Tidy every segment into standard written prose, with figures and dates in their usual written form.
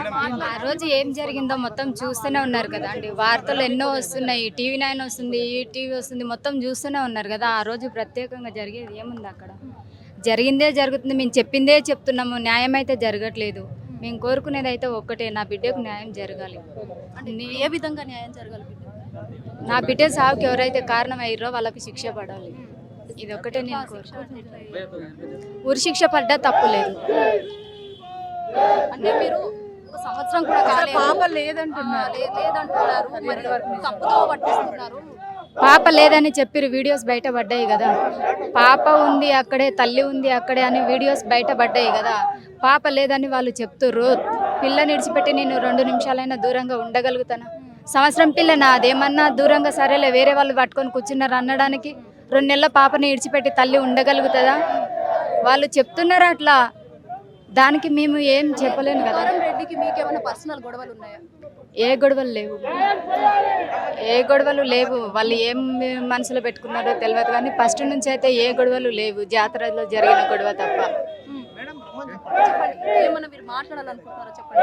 ఆ రోజు ఏం జరిగిందో మొత్తం చూస్తూనే ఉన్నారు కదా అండి. వార్తలు ఎన్నో వస్తున్నాయి, టీవీ 9 వస్తుంది, ఈటీవీ వస్తుంది, మొత్తం చూస్తూనే ఉన్నారు కదా. ఆ రోజు ప్రత్యేకంగా జరిగేది ఏముంది అక్కడ? జరిగిందే జరుగుతుంది, మేము చెప్పిందే చెప్తున్నాము, న్యాయం అయితే జరగట్లేదు. మేము కోరుకునేది అయితే ఒక్కటే, నా బిడ్డకు న్యాయం జరగాలి. అంటే ఏ విధంగా న్యాయం జరగాలి బిడ్డకి? నా బిడ్డ సావుకి ఎవరైతే కారణమయ్యారో వాళ్ళకి శిక్ష పడాలి. ఇది ఒక్కటే నేను ఉరి శిక్ష పడ్డా తప్పు లేదు. అంటే మీరు ఒక సంవత్సరం కూడా కాలేదు, పాప లేదంటున్నారు. లేదంటున్నారు, మరి తప్పుదో పట్టిస్తున్నారు. పాప లేదని చెప్పిరు, వీడియోస్ బయట పడ్డాయి కదా. పాప ఉంది అక్కడే, తల్లి ఉంది అక్కడే అని వీడియోస్ బయట పడ్డాయి కదా. పాప లేదని వాళ్ళు చెప్తుర్రు. పిల్లని విడిచిపెట్టి నేను 2 నిమిషాలైనా దూరంగా ఉండగలుగుతానా? సంవత్సరం పిల్ల నాదేమన్నా దూరంగా సరేలే, వేరే వాళ్ళు పట్టుకొని కూర్చున్నారు అనడానికి 2 నెలల పాపని విడిచిపెట్టి తల్లి ఉండగలుగుతుందా? వాళ్ళు చెప్తున్నారు అట్లా, దానికి మేము ఏం చెప్పలేను కదా. రెడ్డికి మీకేమైనా పర్సనల్ గొడవలు ఉన్నాయా? ఏ గొడవలు లేవు, ఏ గొడవలు లేవు. వాళ్ళు ఏం మనసులో పెట్టుకున్నారో తెలియదు కానీ ఫస్ట్ నుంచి అయితే ఏ గొడవలు లేవు, జాతరలో జరిగిన గొడవ తప్ప. చెప్పండి, ఏమన్నా మీరు మాట్లాడాలనుకుంటున్నారా? చెప్పండి.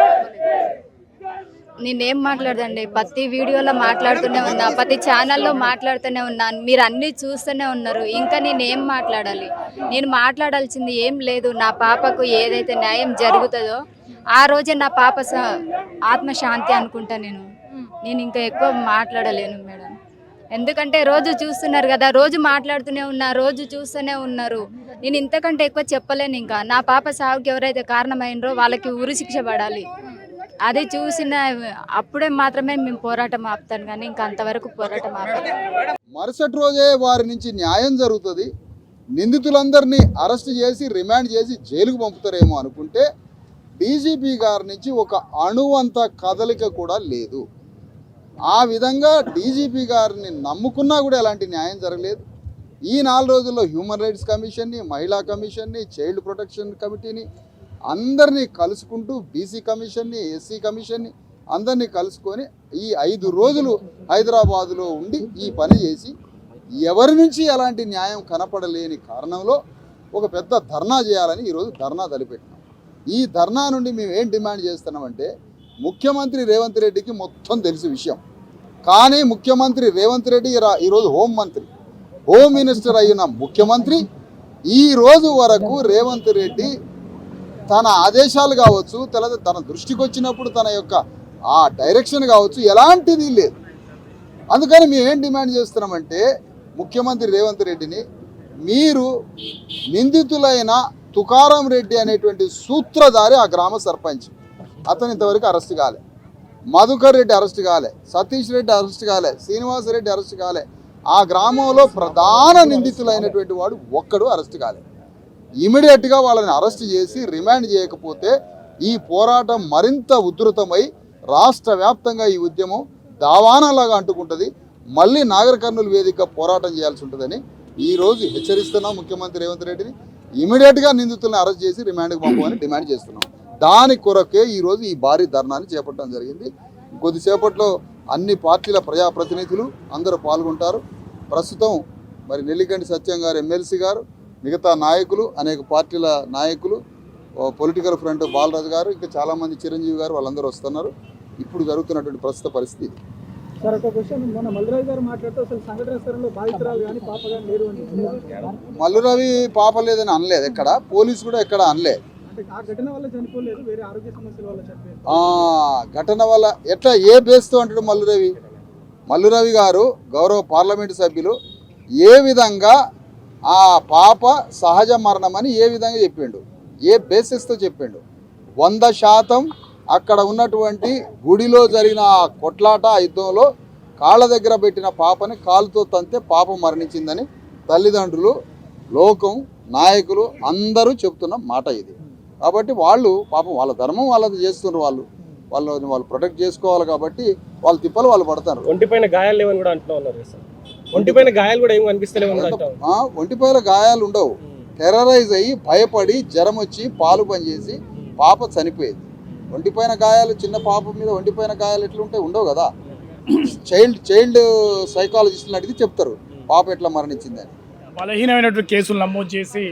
నేనేం మాట్లాడదండి, ప్రతి వీడియోలో మాట్లాడుతూనే ఉన్నా, ప్రతి ఛానల్లో మాట్లాడుతూనే ఉన్నాను, మీరు అన్నీ చూస్తూనే ఉన్నారు. ఇంకా నేనేం మాట్లాడాలి? నేను మాట్లాడాల్సింది ఏం లేదు. నా పాపకు ఏదైతే న్యాయం జరుగుతుందో ఆ రోజే నా పాప ఆత్మశాంతి అనుకుంటా. నేను ఇంకా ఎక్కువ మాట్లాడలేను మేడం, ఎందుకంటే రోజు చూస్తున్నారు కదా, రోజు మాట్లాడుతూనే ఉన్నా, రోజు చూస్తూనే ఉన్నారు. నేను ఇంతకంటే ఎక్కువ చెప్పలేను. ఇంకా నా పాప సావుకి ఎవరైతే కారణమైనరో వాళ్ళకి ఉరి శిక్ష పడాలి. అది చూసిన అప్పుడే మాత్రమే మేము పోరాటం ఆపుతాను, కానీ ఇంకా అంతవరకు పోరాటం ఆపాలి. మరుసటి రోజే వారి నుంచి న్యాయం జరుగుతుంది, నిందితులందరినీ అరెస్ట్ చేసి రిమాండ్ చేసి జైలుకు పంపుతారేమో అనుకుంటే డీజీపీ గారి నుంచి ఒక అణువంత కదలిక కూడా లేదు. ఆ విధంగా డీజీపీ గారిని నమ్ముకున్నా కూడా ఎలాంటి న్యాయం జరగలేదు. ఈ 4 రోజుల్లో హ్యూమన్ రైట్స్ కమిషన్ని, మహిళా కమిషన్ని, చైల్డ్ ప్రొటెక్షన్ కమిటీని అందరినీ కలుసుకుంటూ, బీసీ కమిషన్ని, ఎస్సీ కమిషన్ని అందరినీ కలుసుకొని ఈ 5 రోజులు హైదరాబాదులో ఉండి ఈ పని చేసి ఎవరి నుంచి ఎలాంటి న్యాయం కనపడలేని కారణంలో ఒక పెద్ద ధర్నా చేయాలని ఈరోజు ధర్నా తలపెట్టినాం. ఈ ధర్నా నుండి మేము ఏం డిమాండ్ చేస్తున్నామంటే, ముఖ్యమంత్రి రేవంత్ రెడ్డికి మొత్తం తెలిసి విషయం, కానీ ముఖ్యమంత్రి రేవంత్ రెడ్డి ఈరోజు హోమ్ మినిస్టర్ అయిన ముఖ్యమంత్రి ఈ రోజు వరకు రేవంత్ రెడ్డి తన ఆదేశాలు కావచ్చు, తన దృష్టికి వచ్చినప్పుడు తన యొక్క ఆ డైరెక్షన్ కావచ్చు, ఎలాంటిది లేదు. అందుకని మేము ఏం డిమాండ్ చేస్తున్నామంటే, ముఖ్యమంత్రి రేవంత్ రెడ్డిని, మీరు నిందితులైన తుకారం రెడ్డి అనేటువంటి సూత్రధారి, ఆ గ్రామ సర్పంచ్, అతను ఇంతవరకు అరెస్ట్ కాలే, మధుకర్ రెడ్డి అరెస్ట్ కాలే, సతీష్ రెడ్డి అరెస్ట్ కాలే, శ్రీనివాస్ రెడ్డి అరెస్ట్ కాలే, ఆ గ్రామంలో ప్రధాన నిందితులైనటువంటి వాడు ఒక్కడు అరెస్ట్ కాలే. ఇమీడియట్గా వాళ్ళని అరెస్ట్ చేసి రిమాండ్ చేయకపోతే ఈ పోరాటం మరింత ఉధృతమై రాష్ట్ర వ్యాప్తంగా ఈ ఉద్యమం దావానాలాగా అంటుకుంటుంది. మళ్ళీ నాగర్ కర్నూలు వేదిక పోరాటం చేయాల్సి ఉంటుందని ఈరోజు హెచ్చరిస్తున్నాం ముఖ్యమంత్రి రేవంత్ రెడ్డిని. ఇమీడియట్గా నిందితులను అరెస్ట్ చేసి రిమాండ్కి పంపమని డిమాండ్ చేస్తున్నాం. దాని కొరకే ఈరోజు ఈ భారీ ధర్నాన్ని చేపట్టడం జరిగింది. కొద్దిసేపట్లో అన్ని పార్టీల ప్రజాప్రతినిధులు అందరూ పాల్గొంటారు. ప్రస్తుతం మరి నెల్లికంటి సత్యం గారు, ఎమ్మెల్సీ గారు, మిగతా నాయకులు, అనేక పార్టీల నాయకులు, పొలిటికల్ ఫ్రంట్ బాలరాజు గారు, ఇంకా చాలామంది, చిరంజీవి గారు, వాళ్ళందరూ వస్తున్నారు. ఇప్పుడు జరుగుతున్నటువంటి ప్రస్తుత పరిస్థితి. సార్, ఒక క్వశ్చన్, మన మల్లురవి గారు మాట్లాడుతూ అసలు సంఘటన స్థలంలో బాధితురాలు కానీ పాప కానీ లేరు అని. మల్లురవి పాప లేదని అనలేదు, ఎక్కడ పోలీసు కూడా ఎక్కడ అనలే. అంటే ఆ ఘటన వల్ల చనిపోలేదు, వేరే ఆరోగ్య సమస్యల వల్ల చనిపోయారు. ఘటన వల్ల ఎట్లా, ఏ బేస్తో అంటాడు మల్లురవి గారు గౌరవ పార్లమెంటు సభ్యులు ఏ విధంగా ఆ పాప సహజ మరణమని ఏ విధంగా చెప్పిండు, ఏ బేసిస్తో చెప్పిండు? 100% అక్కడ ఉన్నటువంటి గుడిలో జరిగిన ఆ కొట్లాట యుద్ధంలో కాళ్ళ దగ్గర పెట్టిన పాపని కాలుతో తంతే పాప మరణించిందని తల్లిదండ్రులు, లోకం, నాయకులు అందరూ చెప్తున్న మాట ఇది. కాబట్టి వాళ్ళు పాపం వాళ్ళ ధర్మం వాళ్ళది చేస్తున్నారు, వాళ్ళు ప్రొటెక్ట్ చేసుకోవాలి. కాబట్టి వాళ్ళ తిప్పలు వాళ్ళు పడతారు. ఒంటిపైన గాయాలు లేవని కూడా అంటున్నా ఉన్నారు సార్. ఒంటిపైన గాయాలు కూడా ఏమి కనిపిస్తలేవు. ఒంటిపైన గాయాలు ఉండవు, టెర్రరైజ్ అయ్యి భయపడి జ్వరం వచ్చి పాలు పనిచేసి పాప చనిపోయేది. ఒంటిపైన గాయాలు, చిన్న పాప మీద ఒంటిపైన గాయాలు ఎట్లుంటాయి? ఉండవు కదా. చైల్డ్ సైకాలజిస్టులు అడిగి చెప్తారు పాప ఎట్లా మరణించిందని. బలహీనమైనటువంటి కేసులు నమోదు చేసి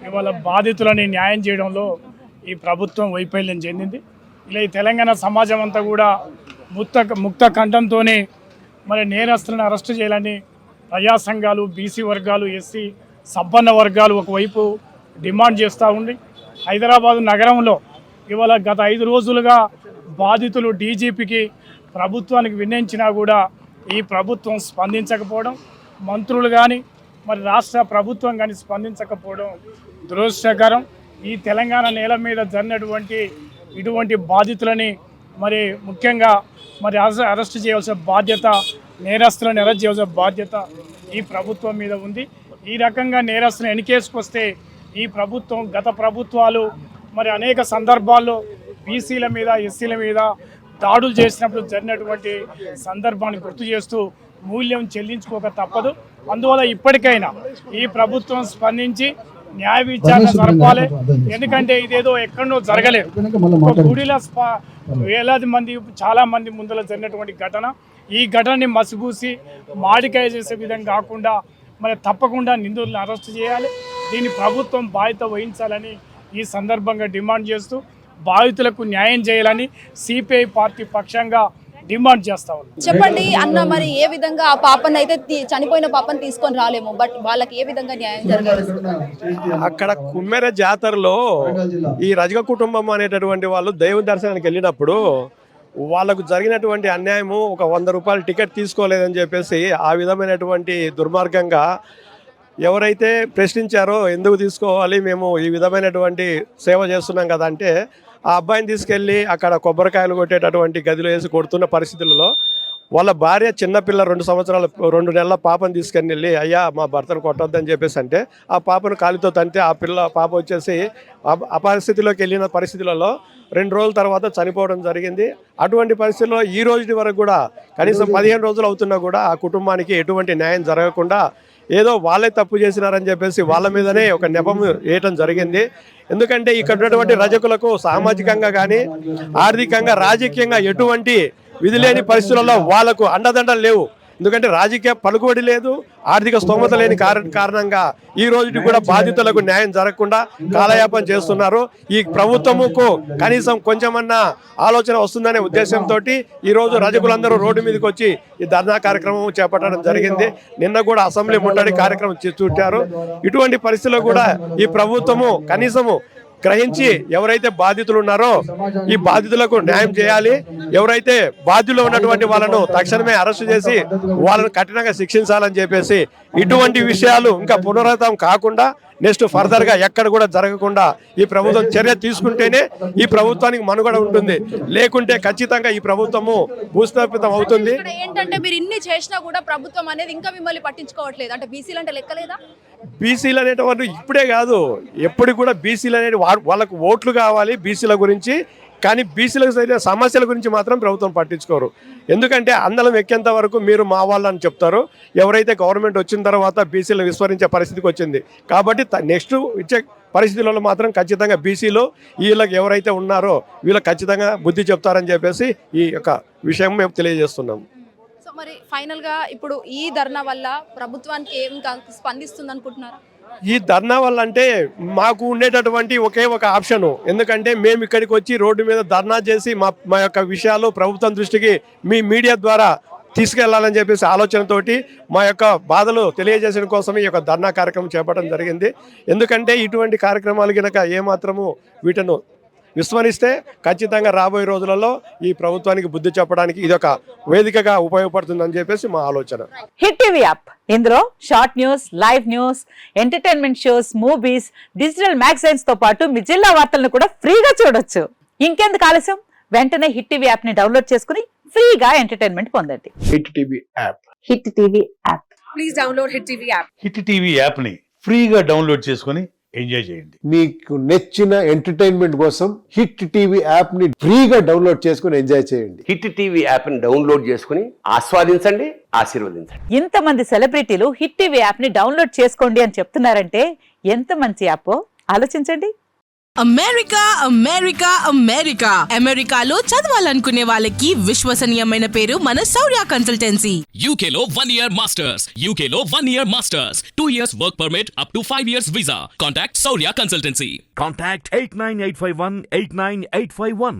ఇవాళ బాధితులని న్యాయం చేయడంలో ఈ ప్రభుత్వం వైఫల్యం చెందింది. ఇలా ఈ తెలంగాణ సమాజం అంతా కూడా ముక్త కంఠంతో మరి నేరస్తులను అరెస్ట్ చేయాలని ప్రజా సంఘాలు, బీసీ వర్గాలు, ఎస్సీ సంపన్న వర్గాలు ఒకవైపు డిమాండ్ చేస్తూ ఉంది. హైదరాబాదు నగరంలో ఇవాళ గత 5 రోజులుగా బాధితులు డీజీపీకి ప్రభుత్వానికి విన్నవించినా కూడా ఈ ప్రభుత్వం స్పందించకపోవడం, మంత్రులు కానీ మరి రాష్ట్ర ప్రభుత్వం కానీ స్పందించకపోవడం దురదృష్టకరం. ఈ తెలంగాణ నేల మీద జరిగినటువంటి ఇటువంటి బాధితులని మరి ముఖ్యంగా మరి అరెస్ట్ చేయాల్సిన బాధ్యత, నేరస్తులను అరెస్ట్ చేయాల్సిన బాధ్యత ఈ ప్రభుత్వం మీద ఉంది. ఈ రకంగా నేరస్తులను ఎన్నికేసుకొస్తే ఈ ప్రభుత్వం, గత ప్రభుత్వాలు మరి అనేక సందర్భాల్లో బీసీల మీద, ఎస్సీల మీద దాడులు చేసినప్పుడు జరిగినటువంటి సందర్భాన్ని గుర్తు చేస్తూ మూల్యం చెల్లించుకోక తప్పదు. అందువల్ల ఇప్పటికైనా ఈ ప్రభుత్వం స్పందించి న్యాయ విచారణ జరపాలి. ఎందుకంటే ఇదేదో ఎక్కడో జరగలేదు, ఒక గుడిలో వేలాది మంది, చాలా మంది ముందర జరిగినటువంటి ఘటన. ఈ ఘటనని మసిపూసి మాడికాయ చేసే విధంగా కాకుండా మరి తప్పకుండా నిందితులను అరెస్ట్ చేయాలి. దీన్ని ప్రభుత్వం బాధ్యత వహించాలని ఈ సందర్భంగా డిమాండ్ చేస్తూ బాధితులకు న్యాయం చేయాలని సిపిఐ పార్టీ పక్షంగా డిమాండ్ చేస్తా ఉన్నాం. చెప్పండి అన్న, మరి ఏ విధంగా ఆ పాపను అయితే చనిపోయిన పాపను తీసుకొని రాలేము, బట్ వాళ్ళకి ఏ విధంగా న్యాయం జరగాలి? అక్కడ కుమ్మెర జాతరలో ఈ రజక కుటుంబం అనేటటువంటి వాళ్ళు దైవ దర్శనానికి వెళ్ళినప్పుడు వాళ్ళకు జరిగినటువంటి అన్యాయము, ఒక 100 రూపాయల టికెట్ తీసుకోలేదని చెప్పేసి ఆ విధమైనటువంటి దుర్మార్గంగా ఎవరైతే ప్రశ్నించారో ఎందుకు తీసుకోవాలి, మేము ఈ విధమైనటువంటి సేవ చేస్తున్నాం కదా అంటే, ఆ అబ్బాయిని తీసుకెళ్ళి అక్కడ కొబ్బరికాయలు కొట్టేటటువంటి గదిలో వేసి కొడుతున్న పరిస్థితులలో వాళ్ళ భార్య చిన్నపిల్ల 2 నెలల పాపను తీసుకొని వెళ్ళి, అయ్యా మా భర్తను కొట్టొద్దని చెప్పేసి అంటే ఆ పాపను కాలితో తంటే ఆ పాప వచ్చేసి అపరిస్థితిలోకి వెళ్ళిన పరిస్థితులలో 2 రోజుల తర్వాత చనిపోవడం జరిగింది. అటువంటి పరిస్థితుల్లో ఈ రోజు వరకు కూడా కనీసం 15 రోజులు అవుతున్నా కూడా ఆ కుటుంబానికి ఎటువంటి న్యాయం జరగకుండా ఏదో వాళ్ళే తప్పు చేసినారని చెప్పేసి వాళ్ళ మీదనే ఒక నెపం వేయటం జరిగింది. ఎందుకంటే ఇక్కడ ఉన్నటువంటి రజకులకు సామాజికంగా కానీ, ఆర్థికంగా, రాజకీయంగా ఎటువంటి విధి లేని పరిస్థితులలో వాళ్లకు అండదండలు లేవు. ఎందుకంటే రాజకీయ పలుకుబడి లేదు, ఆర్థిక స్తోమత లేని కారణంగా ఈ రోజుకి కూడా బాధితులకు న్యాయం జరగకుండా కాలయాపన చేస్తున్నారు. ఈ ప్రభుత్వముకు కనీసం కొంచెమన్నా ఆలోచన వస్తుందనే ఉద్దేశంతో ఈరోజు రజకులందరూ రోడ్డు మీదకి వచ్చి ఈ ధర్నా కార్యక్రమం చేపట్టడం జరిగింది. నిన్న కూడా అసెంబ్లీ ముట్టడి కార్యక్రమం చుట్టారు. ఇటువంటి పరిస్థితుల్లో కూడా ఈ ప్రభుత్వము కనీసము గ్రహించి ఎవరైతే బాధితులు ఉన్నారో ఈ బాధితులకు న్యాయం చేయాలి. ఎవరైతే బాధ్యులు ఉన్నటువంటి వాళ్ళను తక్షణమే అరెస్టు చేసి వాళ్ళను కఠినంగా శిక్షించాలని చెప్పేసి, ఇటువంటి విషయాలు ఇంకా పునరావృతం కాకుండా నెక్స్ట్ ఫర్దర్గా ఎక్కడ కూడా జరగకుండా ఈ ప్రభుత్వం చర్య తీసుకుంటేనే ఈ ప్రభుత్వానికి మనుగడ ఉంటుంది. లేకుంటే ఖచ్చితంగా ఈ ప్రభుత్వము భూస్థాపితం అవుతుంది. ఏంటంటే మీరు ఇన్ని చేసినా కూడా ప్రభుత్వం అనేది ఇంకా మిమ్మల్ని పట్టించుకోవట్లేదు అంటే బీసీలు అంటే లెక్కలేదా? బీసీలు అనేటువంటి ఇప్పుడే కాదు, ఎప్పుడు కూడా బీసీలు అనేది వాళ్ళకు ఓట్లు కావాలి బీసీల గురించి, కానీ బీసీలకు జరిగిన సమస్యల గురించి మాత్రం ప్రభుత్వం పట్టించుకోరు. ఎందుకంటే అందలం ఎక్కేంత వరకు మీరు మా వాళ్ళు అని చెప్తారు. ఎవరైతే గవర్నమెంట్ వచ్చిన తర్వాత బీసీలను విస్మరించే పరిస్థితికి వచ్చింది. కాబట్టి నెక్స్ట్ ఇచ్చే పరిస్థితులలో మాత్రం ఖచ్చితంగా బీసీలు వీళ్ళకి ఎవరైతే ఉన్నారో వీళ్ళకి ఖచ్చితంగా బుద్ధి చెప్తారని చెప్పేసి ఈ యొక్క విషయం మేము తెలియజేస్తున్నాం. సో మరి ఫైనల్ గా ఇప్పుడు ఈ ధర్నా వల్ల ప్రభుత్వానికి ఏం స్పందిస్తుంది అనుకుంటున్నారు? ఈ ధర్నా వల్ల అంటే మాకు ఉండేటటువంటి ఒకే ఒక ఆప్షను, ఎందుకంటే మేము ఇక్కడికి వచ్చి రోడ్డు మీద ధర్నా చేసి మా యొక్క విషయాలు ప్రభుత్వం దృష్టికి మీ మీడియా ద్వారా తీసుకెళ్లాలని చెప్పేసి ఆలోచనతోటి మా యొక్క బాధలు తెలియజేసిన కోసం ఈ యొక్క ధర్నా కార్యక్రమం చేపట్టడం జరిగింది. ఎందుకంటే ఇటువంటి కార్యక్రమాలు కనుక ఏమాత్రము వీటిను విస్మరిస్తే ఖచ్చితంగా రాబోయే రోజులలో ఈ ప్రభుత్వానికి బుద్ధి చెప్పడానికి ఇది ఒక వేదికగా ఉపయోగపడుతుందని చెప్పేసి మా ఆలోచన. హిట్ టీవీ యాప్, ఇందులో short news, live news, entertainment shows, movies, digital magazines తో పాటు మీ జిల్లా వార్తలను కూడా ఫ్రీగా చూడొచ్చు. ఇంకెందుకు ఆలస్యం, వెంటనే హిట్ టీవీ యాప్ ని డౌన్లోడ్ చేసుకుని ఫ్రీగా ఎంటర్టైన్మెంట్ పొందండి. Hit TV app. Hit TV app. Please download hit TV app. Hit TV app ని ఫ్రీగా డౌన్లోడ్ చేసుకుని ఎంజాయ్ చేయండి. మీకు నచ్చిన ఎంటర్టైన్మెంట్ కోసం హిట్ టీవీ యాప్ ని ఫ్రీగా డౌన్లోడ్ చేసుకుని ఎంజాయ్ చేయండి. హిట్ టీవీ యాప్ ని డౌన్లోడ్ చేసుకుని ఆస్వాదించండి, ఆశీర్వదించండి. ఇంతమంది సెలబ్రిటీలు హిట్ టీవీ యాప్ ని డౌన్లోడ్ చేసుకోండి అని చెప్తున్నారంటే ఎంత మంచి యాప్ ఆలోచించండి. అమెరికా అమెరికా అమెరికా అమెరికాలో చదవాలనుకునే వాళ్ళకి విశ్వసనీయమైన పేరు మన శౌర్య కన్సల్టెన్సీ. యూకేలో 1 year మాస్టర్స్, యూకేలో 1 year masters, 2 years work permit up to 5 years visa. Contact Shaurya consultancy. Contact 89851 89851.